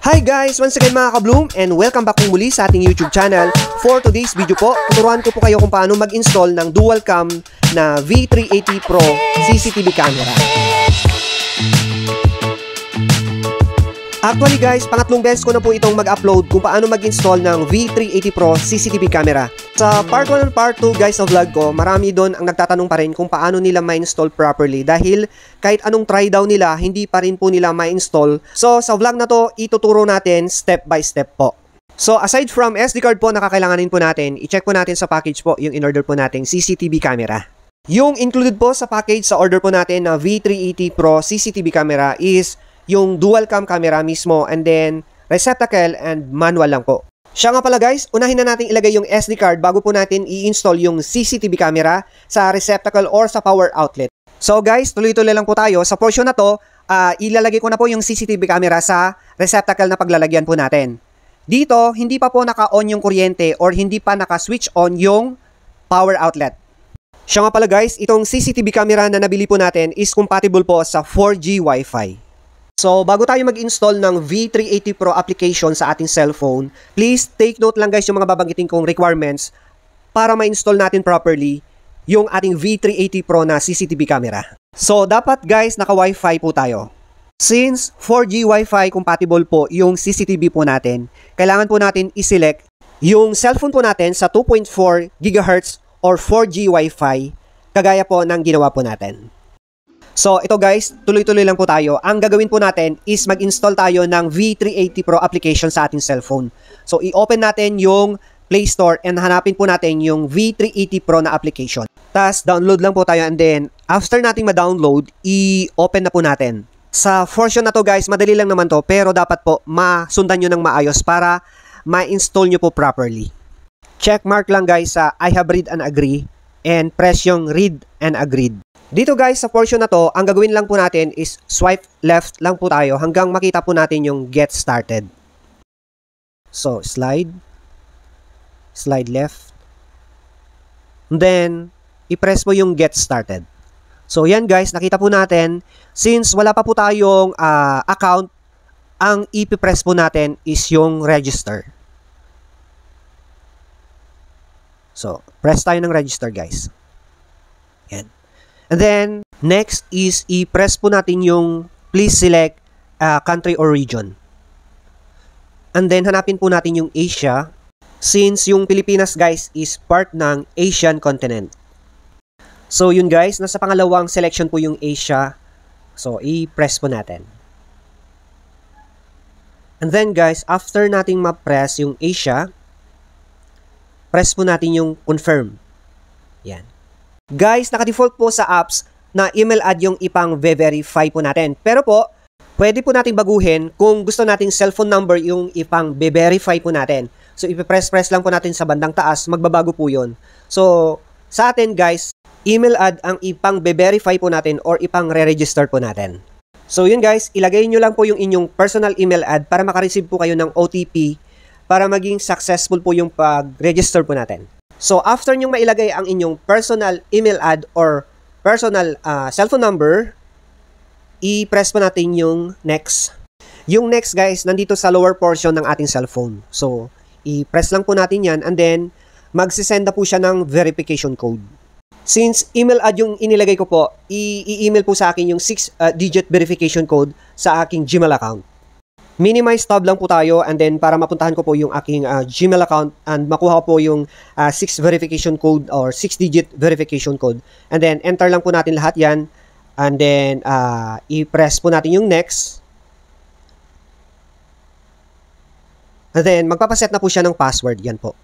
Hi guys! Once again mga ka-Bloom and welcome back po muli sa ating YouTube channel. For today's video po, tuturuan ko po kayo kung paano mag-install ng dual cam na V380 Pro CCTV camera. Actually guys, pangatlong beses ko na po itong mag-upload kung paano mag-install ng V380 Pro CCTV camera. Sa part 1 and part 2 guys ng vlog ko, marami doon ang nagtatanong pa rin kung paano nila ma-install properly dahil kahit anong try daw nila, hindi pa rin po nila ma-install. So sa vlog na to, ituturo natin step by step po. So aside from SD card po na kakailanganin po natin, i-check po natin sa package po yung in-order po nating CCTV camera. Yung included po sa package sa order po natin na V380 Pro CCTV camera is yung dual cam camera mismo and then receptacle and manual lang po. Siya nga pala guys, unahin na natin ilagay yung SD card bago po natin i-install yung CCTV camera sa receptacle or sa power outlet. So guys, tuloy-tuloy lang po tayo. Sa portion na to, ilalagay ko na po yung CCTV camera sa receptacle na paglalagyan po natin. Dito, hindi pa po naka-on yung kuryente or hindi pa naka-switch on yung power outlet. Siya nga pala guys, itong CCTV camera na nabili po natin is compatible po sa 4G Wi-Fi. So, bago tayo mag-install ng V380 Pro application sa ating cellphone, please take note lang guys yung mga babanggitin kong requirements para ma-install natin properly yung ating V380 Pro na CCTV camera. So, dapat guys, naka-Wi-Fi po tayo. Since 4G Wi-Fi compatible po yung CCTV po natin, kailangan po natin i-select yung cellphone po natin sa 2.4 GHz or 4G Wi-Fi, kagaya po ng ginawa po natin. So, ito guys, tuloy-tuloy lang po tayo. Ang gagawin po natin is mag-install tayo ng V380 Pro application sa ating cellphone. So, i-open natin yung Play Store and hanapin po natin yung V380 Pro na application. Tapos, download lang po tayo and then, after nating ma-download, i-open na po natin. Sa version na to guys, madali lang naman to, pero dapat po masundan nyo ng maayos para ma-install nyo po properly. Check mark lang guys sa I have read and agree and press yung read and agreed. Dito guys, sa portion na to, ang gagawin lang po natin is swipe left lang po tayo hanggang makita po natin yung get started. So, slide left. And then, i-press po yung get started. So, yan guys, nakita po natin, since wala pa po tayong account, ang ipipress po natin is yung register. So, press tayo ng register guys. Yan. And then, next is i-press po natin yung please select country or region. And then, hanapin po natin yung Asia. Since yung Pilipinas guys is part ng Asian continent. So, yun guys, nasa pangalawang selection po yung Asia. So, i-press po natin. And then guys, after nating ma-press yung Asia, press po natin yung confirm. Yan. Guys, naka-default po sa apps na email ad yung ipang-verify po natin. Pero po, pwede po nating baguhin kung gusto nating cellphone number yung ipang-verify po natin. So, ipipress-press lang po natin sa bandang taas, magbabago po yun. So, sa atin guys, email ad ang ipang-verify po natin or ipang-re-register po natin. So, yun guys, ilagay nyo lang po yung inyong personal email ad para makareceive po kayo ng OTP para maging successful po yung pag-register po natin. So, after nyong mailagay ang inyong personal email ad or personal cellphone number, i-press po natin yung next. Yung next guys, nandito sa lower portion ng ating cellphone. So, i-press lang po natin yan and then, magsisend na po siya ng verification code. Since email ad yung inilagay ko po, i-email po sa akin yung 6-digit verification code sa aking Gmail account. Minimize tab lang po tayo and then para mapuntahan ko po yung aking Gmail account and makuha ko po yung 6 verification code or 6-digit verification code. And then enter lang po natin lahat yan and then i-press po natin yung next. And then magpapaset na po siya ng password. Yan po.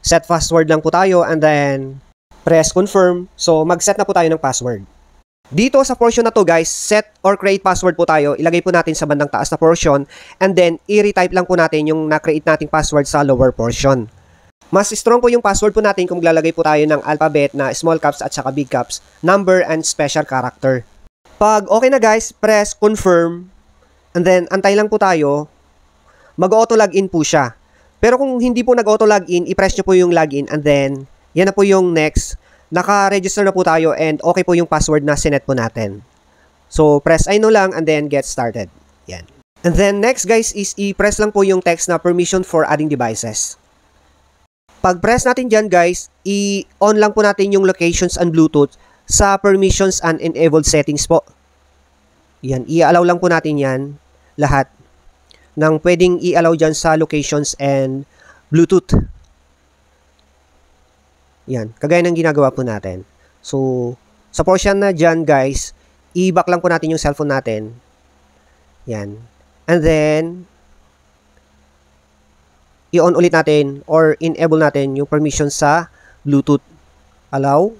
Set password lang po tayo and then press confirm. So mag-set na po tayo ng password. Dito sa portion na to guys, set or create password po tayo. Ilagay po natin sa bandang taas na portion and then i-retype lang po natin yung na-create nating password sa lower portion. Mas strong po yung password po natin kung maglalagay po tayo ng alphabet na small caps at saka big caps, number and special character. Pag okay na guys, press confirm and then antay lang po tayo. Mag-auto login po siya. Pero kung hindi po nag-auto login, i-press nyo po yung login and then yan na po yung next. Naka-register na po tayo and okay po yung password na sinet po natin. So, press I know lang and then get started. Yan. And then next guys is i-press lang po yung text na permission for adding devices. Pag press natin dyan guys, i-on lang po natin yung locations and Bluetooth sa permissions and enabled settings po. Yan, i-allow lang po natin yan lahat ng pwedeng i-allow dyan sa locations and Bluetooth. Yan, kagaya ng ginagawa po natin. So, sa portion na dyan guys, i-back lang po natin yung cellphone natin. Yan. And then, i-on ulit natin or enable natin yung permission sa Bluetooth. Allow.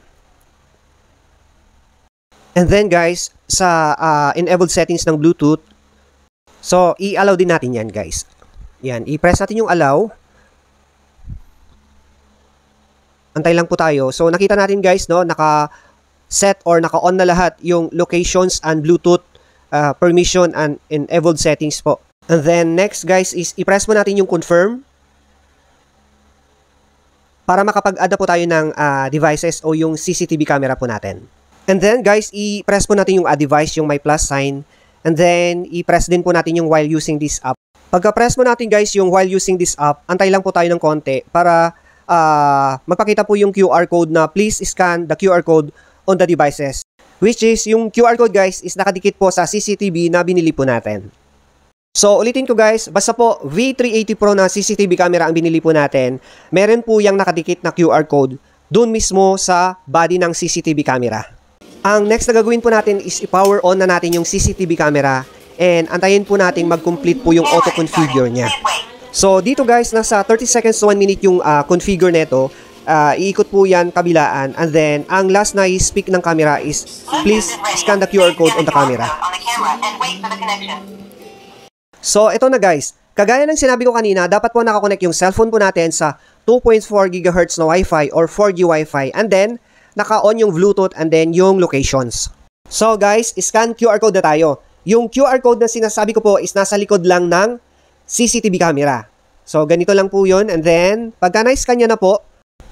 And then guys, sa enabled settings ng Bluetooth, so i-allow din natin yan guys. Yan, i-press natin yung allow. Antay lang po tayo. So nakita natin guys, no, naka-set or naka-on na lahat yung locations and Bluetooth permission and enabled settings po. And then next guys is i-press mo natin yung confirm para makapag-add po tayo ng devices o yung CCTV camera po natin. And then guys, i-press po natin yung add device, yung may plus sign. And then i-press din po natin yung while using this app. Pagka-press mo natin guys yung while using this app, antay lang po tayo ng konti para magpakita po yung QR code na please scan the QR code on the devices. Which is yung QR code guys is nakadikit po sa CCTV na binili po natin. So, ulitin ko guys, basta po V380 Pro na CCTV camera ang binili po natin, meron po yung nakadikit na QR code doon mismo sa body ng CCTV camera. Ang next na gagawin po natin is i-power on na natin yung CCTV camera and antayin po natin mag-complete po yung auto-configure niya. So, dito guys, nasa 30 seconds to 1 minute yung configure neto. Iikot po yan kabilaan and then ang last na i-speak ng camera is please scan the QR code on the camera. So, ito na guys. Kagaya ng sinabi ko kanina, dapat po nakakonect yung cellphone po natin sa 2.4 GHz na Wi-Fi or 4G Wi-Fi and then naka-on yung Bluetooth and then yung locations. So guys, scan QR code na tayo. Yung QR code na sinasabi ko po is nasa likod lang ng CCTV camera. So ganito lang po yun and then pagka na-scan nyo na po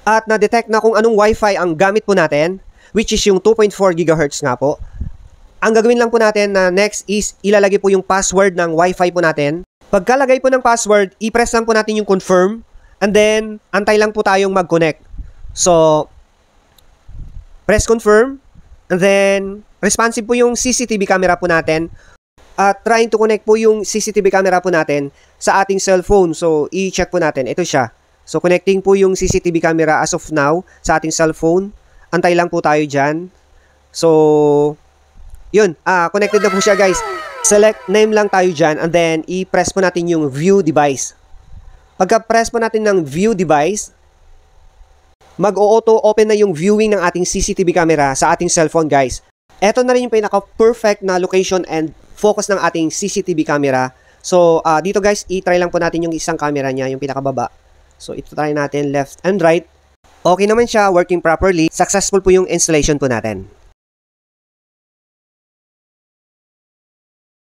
at na-detect na kung anong Wi-Fi ang gamit po natin, which is yung 2.4 GHz nga po, ang gagawin lang po natin na next is ilalagay po yung password ng Wi-Fi po natin. Pagkalagay po ng password, i-press lang po natin yung confirm and then antay lang po tayong mag-connect. So, press confirm and then responsive po yung CCTV camera po natin at trying to connect po yung CCTV camera po natin sa ating cellphone. So, i-check po natin. Ito siya. So, connecting po yung CCTV camera as of now sa ating cellphone. Antay lang po tayo dyan. So, yun, connected na po siya guys. Select name lang tayo dyan and then i-press po natin yung view device. Pagka-press po natin ng view device, mag-auto open na yung viewing ng ating CCTV camera sa ating cellphone guys. Ito na rin yung pinaka-perfect na location and focus ng ating CCTV camera. So, dito guys, i-try lang po natin yung isang camera niya, yung pinakababa. So, ito try natin left and right. Okay naman siya, working properly. Successful po yung installation po natin.